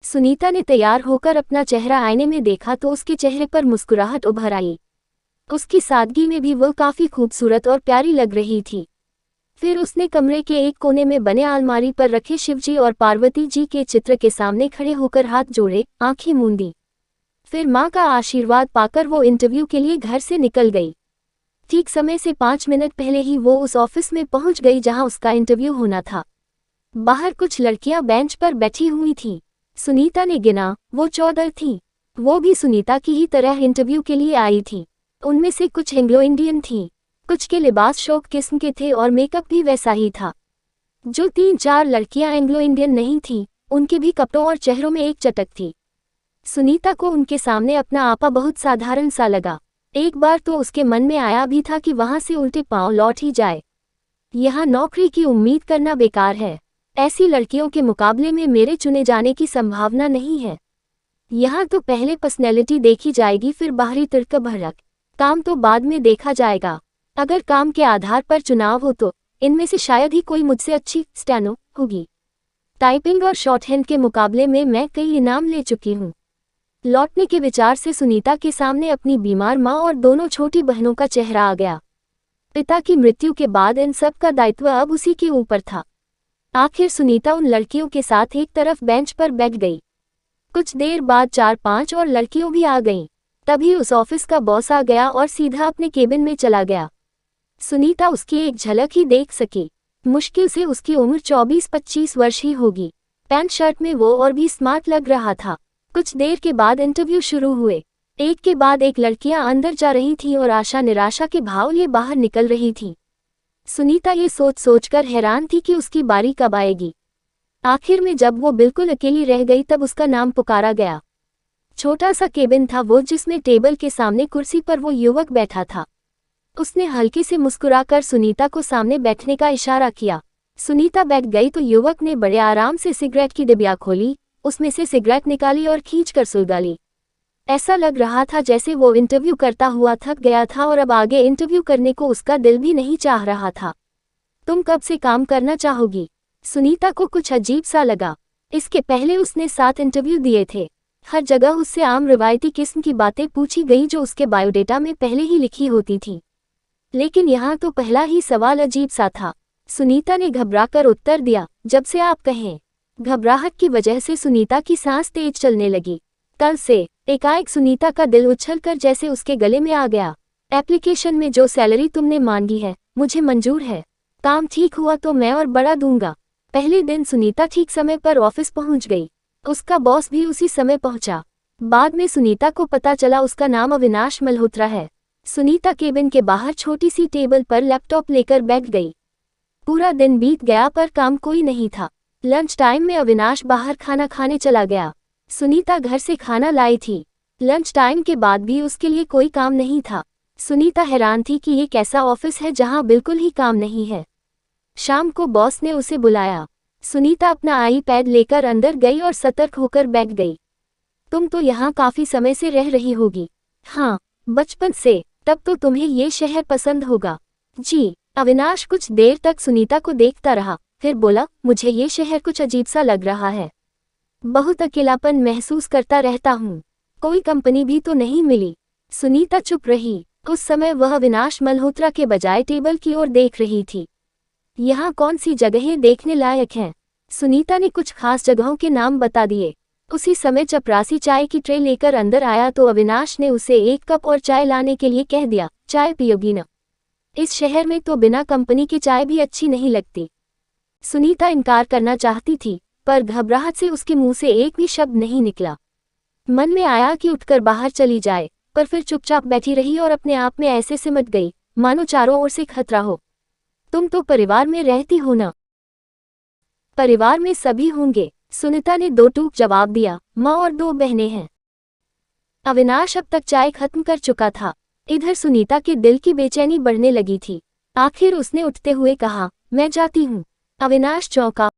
सुनीता ने तैयार होकर अपना चेहरा आईने में देखा तो उसके चेहरे पर मुस्कुराहट उभर आई। उसकी सादगी में भी वो काफी खूबसूरत और प्यारी लग रही थी। फिर उसने कमरे के एक कोने में बने अलमारी पर रखे शिवजी और पार्वती जी के चित्र के सामने खड़े होकर हाथ जोड़े, आंखें मूंदी। फिर माँ का आशीर्वाद पाकर वो इंटरव्यू के लिए घर से निकल गई। ठीक समय से 5 मिनट पहले ही वो उस ऑफिस में पहुंच गई जहां उसका इंटरव्यू होना था। बाहर कुछ लड़कियां बेंच पर बैठी हुई थीं। सुनीता ने गिना, वो 14 थीं। वो भी सुनीता की ही तरह इंटरव्यू के लिए आई थी। उनमें से कुछ एंग्लो इंडियन थीं, कुछ के लिबास शौक किस्म के थे और मेकअप भी वैसा ही था। जो 3-4 लड़कियां एंग्लो इंडियन नहीं थीं, उनके भी कपड़ों और चेहरों में एक चटक थी। सुनीता को उनके सामने अपना आपा बहुत साधारण सा लगा। एक बार तो उसके मन में आया भी था कि वहां से उल्टे पांव लौट ही जाए। यहाँ नौकरी की उम्मीद करना बेकार है। ऐसी लड़कियों के मुकाबले में मेरे चुने जाने की संभावना नहीं है। यहाँ तो पहले पर्सनैलिटी देखी जाएगी, फिर बाहरी तर्क भड़क। काम तो बाद में देखा जाएगा। अगर काम के आधार पर चुनाव हो तो इनमें से शायद ही कोई मुझसे अच्छी स्टेनो होगी। टाइपिंग और शॉर्टहैंड के मुकाबले में मैं कई इनाम ले चुकी हूँ। लौटने के विचार से सुनीता के सामने अपनी बीमार माँ और दोनों छोटी बहनों का चेहरा आ गया। पिता की मृत्यु के बाद इन सब का दायित्व अब उसी के ऊपर था। आखिर सुनीता उन लड़कियों के साथ एक तरफ बेंच पर बैठ गई। कुछ देर बाद 4-5 और लड़कियों भी आ गईं। तभी उस ऑफिस का बॉस आ गया और सीधा अपने केबिन में चला गया। सुनीता उसकी एक झलक ही देख सकी। मुश्किल से उसकी उम्र 24-25 वर्ष ही होगी। पैंट शर्ट में वो और भी स्मार्ट लग रहा था। कुछ देर के बाद इंटरव्यू शुरू हुए। एक के बाद एक लड़कियां अंदर जा रही थीं और आशा निराशा के भाव लिए बाहर निकल रही थीं। सुनीता ये सोचकर हैरान थी कि उसकी बारी कब आएगी। आखिर में जब वो बिल्कुल अकेली रह गई तब उसका नाम पुकारा गया। छोटा सा केबिन था वो, जिसमें टेबल के सामने कुर्सी पर वो युवक बैठा था। उसने हल्के से मुस्कुराकर सुनीता को सामने बैठने का इशारा किया। सुनीता बैठ गई तो युवक ने बड़े आराम से सिगरेट की डिबिया खोली, उसमें से सिगरेट निकाली और खींचकर सुलगा ली। ऐसा लग रहा था जैसे वो इंटरव्यू करता हुआ थक गया था और अब आगे इंटरव्यू करने को उसका दिल भी नहीं चाह रहा था। तुम कब से काम करना चाहोगी? सुनीता को कुछ अजीब सा लगा। इसके पहले उसने 7 इंटरव्यू दिए थे। हर जगह उससे आम रिवायती किस्म की बातें पूछी गई जो उसके बायोडेटा में पहले ही लिखी होती थी। लेकिन यहाँ तो पहला ही सवाल अजीब सा था। सुनीता ने घबराकर उत्तर दिया, जब से आप कहें। घबराहट की वजह से सुनीता की सांस तेज चलने लगी। कल से एकाएक सुनीता का दिल उछलकर जैसे उसके गले में आ गया। एप्लीकेशन में जो सैलरी तुमने मांगी है मुझे मंजूर है। काम ठीक हुआ तो मैं और बढ़ा दूंगा। पहले दिन सुनीता ठीक समय पर ऑफिस पहुंच गई। उसका बॉस भी उसी समय पहुंचा। बाद में सुनीता को पता चला उसका नाम अविनाश मल्होत्रा है। सुनीता केबिन के बाहर छोटी सी टेबल पर लैपटॉप लेकर बैठ गई। पूरा दिन बीत गया पर काम कोई नहीं था। लंच टाइम में अविनाश बाहर खाना खाने चला गया। सुनीता घर से खाना लाई थी। लंच टाइम के बाद भी उसके लिए कोई काम नहीं था। सुनीता हैरान थी कि ये कैसा ऑफिस है जहां बिल्कुल ही काम नहीं है। शाम को बॉस ने उसे बुलाया। सुनीता अपना आईपैड लेकर अंदर गई और सतर्क होकर बैठ गई। तुम तो यहाँ काफी समय से रह रही होगी। हाँ, बचपन से। तब तो तुम्हें ये शहर पसंद होगा। जी। अविनाश कुछ देर तक सुनीता को देखता रहा, फिर बोला, मुझे ये शहर कुछ अजीब सा लग रहा है। बहुत अकेलापन महसूस करता रहता हूँ। कोई कंपनी भी तो नहीं मिली। सुनीता चुप रही। उस समय वह अविनाश मल्होत्रा के बजाय टेबल की ओर देख रही थी। यहाँ कौन सी जगहें देखने लायक हैं? सुनीता ने कुछ खास जगहों के नाम बता दिए। उसी समय चपरासी चाय की ट्रे लेकर अंदर आया तो अविनाश ने उसे 1 कप और चाय लाने के लिए कह दिया। चाय पियोगी न? इस शहर में तो बिना कंपनी की चाय भी अच्छी नहीं लगती। सुनीता इनकार करना चाहती थी, पर घबराहट से उसके मुंह से एक भी शब्द नहीं निकला। मन में आया कि उठकर बाहर चली जाए, पर फिर चुपचाप बैठी रही और अपने आप में ऐसे सिमट गई मानो चारों ओर से खतरा हो। तुम तो परिवार में रहती हो ना? परिवार में सभी होंगे, सुनीता ने 2 टूक जवाब दिया। माँ और 2 बहनें हैं। अविनाश अब तक चाय खत्म कर चुका था। इधर सुनीता के दिल की बेचैनी बढ़ने लगी थी। आखिर उसने उठते हुए कहा, मैं जाती हूँ। अविनाश चौंका।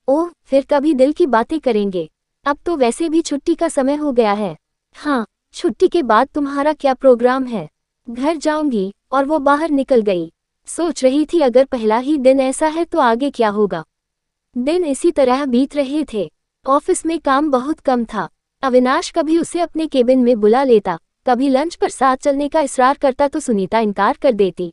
ओह, फिर कभी दिल की बातें करेंगे। अब तो वैसे भी छुट्टी का समय हो गया है। हाँ, छुट्टी के बाद तुम्हारा क्या प्रोग्राम है? घर जाऊंगी। और वो बाहर निकल गई। सोच रही थी अगर पहला ही दिन ऐसा है तो आगे क्या होगा। दिन इसी तरह बीत रहे थे। ऑफिस में काम बहुत कम था। अविनाश कभी उसे अपने केबिन में बुला लेता, कभी लंच पर साथ चलने का इसरार करता तो सुनीता इनकार कर देती।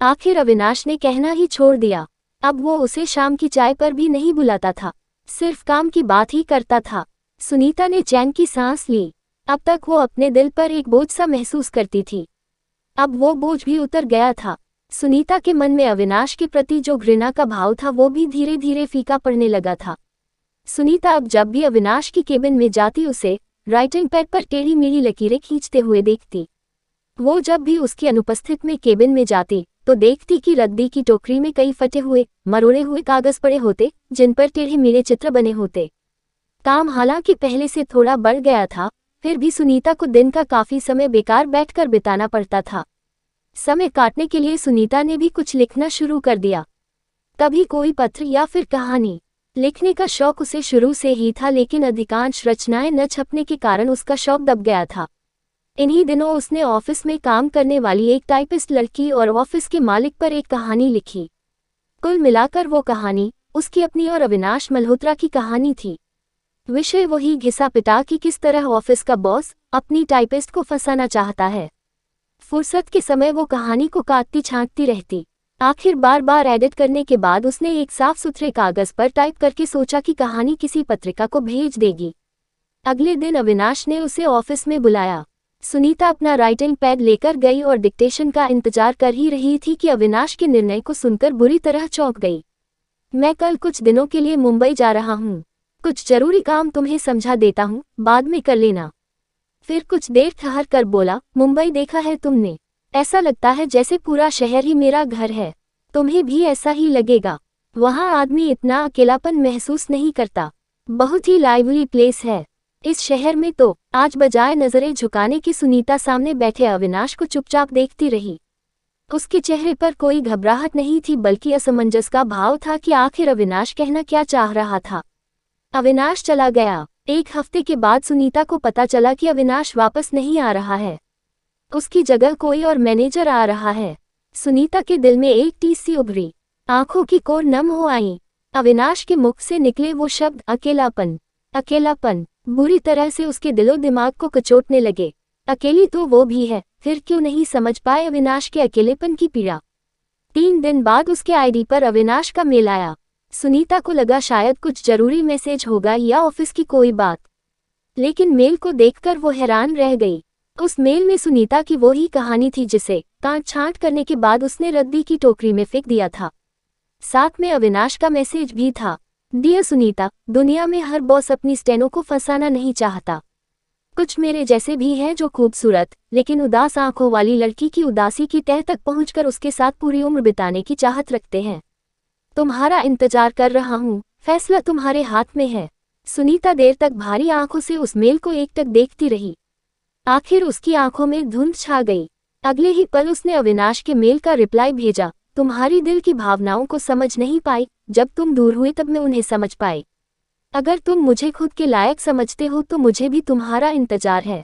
आखिर अविनाश ने कहना ही छोड़ दिया। अब वो उसे शाम की चाय पर भी नहीं बुलाता था, सिर्फ काम की बात ही करता था। सुनीता ने चैन की सांस ली। अब तक वो अपने दिल पर एक बोझ सा महसूस करती थी, अब वो बोझ भी उतर गया था। सुनीता के मन में अविनाश के प्रति जो घृणा का भाव था वो भी धीरे धीरे फीका पड़ने लगा था। सुनीता अब जब भी अविनाश की केबिन में जाती उसे राइटिंग पैड पर टेढ़ी मेढ़ी लकीरें खींचते हुए देखती। वो जब भी उसकी अनुपस्थित में केबिन में जाती तो देखती कि रद्दी की टोकरी में कई फटे हुए मरोड़े हुए कागज पड़े होते जिन पर टेढ़े मेढ़े चित्र बने होते। काम हालांकि पहले से थोड़ा बढ़ गया था, फिर भी सुनीता को दिन का काफी समय बेकार बैठकर बिताना पड़ता था। समय काटने के लिए सुनीता ने भी कुछ लिखना शुरू कर दिया, कभी कोई पत्र या फिर कहानी। लिखने का शौक उसे शुरू से ही था, लेकिन अधिकांश रचनाएं न छपने के कारण उसका शौक दब गया था। इन्हीं दिनों उसने ऑफिस में काम करने वाली एक टाइपिस्ट लड़की और ऑफिस के मालिक पर एक कहानी लिखी। कुल मिलाकर वो कहानी उसकी अपनी और अविनाश मल्होत्रा की कहानी थी। विषय वही घिसा पिटा कि किस तरह ऑफिस का बॉस अपनी टाइपिस्ट को फंसाना चाहता है। फुर्सत के समय वो कहानी को काटती छांटती रहती। आखिर बार बार एडिट करने के बाद उसने एक साफ सुथरे कागज पर टाइप करके सोचा कि कहानी किसी पत्रिका को भेज देगी। अगले दिन अविनाश ने उसे ऑफिस में बुलाया। सुनीता अपना राइटिंग पैड लेकर गई और डिक्टेशन का इंतजार कर ही रही थी कि अविनाश के निर्णय को सुनकर बुरी तरह चौंक गई। मैं कल कुछ दिनों के लिए मुंबई जा रहा हूँ, कुछ जरूरी काम तुम्हें समझा देता हूँ, बाद में कर लेना। फिर कुछ देर ठहर कर बोला, मुंबई देखा है तुमने? ऐसा लगता है जैसे पूरा शहर ही मेरा घर है। तुम्हें भी ऐसा ही लगेगा। वहाँ आदमी इतना अकेलापन महसूस नहीं करता। बहुत ही लाइवली प्लेस है इस शहर में तो। आज बजाय नजरें झुकाने की सुनीता सामने बैठे अविनाश को चुपचाप देखती रही। उसके चेहरे पर कोई घबराहट नहीं थी, बल्कि असमंजस का भाव था कि आखिर अविनाश कहना क्या चाह रहा था। अविनाश चला गया। एक हफ्ते के बाद सुनीता को पता चला कि अविनाश वापस नहीं आ रहा है, उसकी जगह कोई और मैनेजर आ रहा है। सुनीता के दिल में एक टीस सी उभरी, आंखों की कोर नम हो आई। अविनाश के मुख से निकले वो शब्द अकेलापन, अकेलापन बुरी तरह से उसके दिलो दिमाग को कचोटने लगे। अकेली तो वो भी है, फिर क्यों नहीं समझ पाए अविनाश के अकेलेपन की पीड़ा। 3 दिन बाद उसके आईडी पर अविनाश का मेल आया। सुनीता को लगा शायद कुछ जरूरी मैसेज होगा या ऑफिस की कोई बात, लेकिन मेल को देखकर वो हैरान रह गई। उस मेल में सुनीता की वो ही कहानी थी जिसे काट छांट करने के बाद उसने रद्दी की टोकरी में फेंक दिया था। साथ में अविनाश का मैसेज भी था, डियर सुनीता, दुनिया में हर बॉस अपनी स्टेनो को फंसाना नहीं चाहता। कुछ मेरे जैसे भी हैं जो खूबसूरत लेकिन उदास आंखों वाली लड़की की उदासी की तह तक पहुंचकर उसके साथ पूरी उम्र बिताने की चाहत रखते हैं। तुम्हारा इंतजार कर रहा हूँ, फैसला तुम्हारे हाथ में है। सुनीता देर तक भारी आंखों से उस मेल को एकटक देखती रही। आखिर उसकी आंखों में धुंध छा गई। अगले ही पल उसने अविनाश के मेल का रिप्लाई भेजा, तुम्हारी दिल की भावनाओं को समझ नहीं पाई, जब तुम दूर हुए तब मैं उन्हें समझ पाई। अगर तुम मुझे खुद के लायक समझते हो तो मुझे भी तुम्हारा इंतजार है।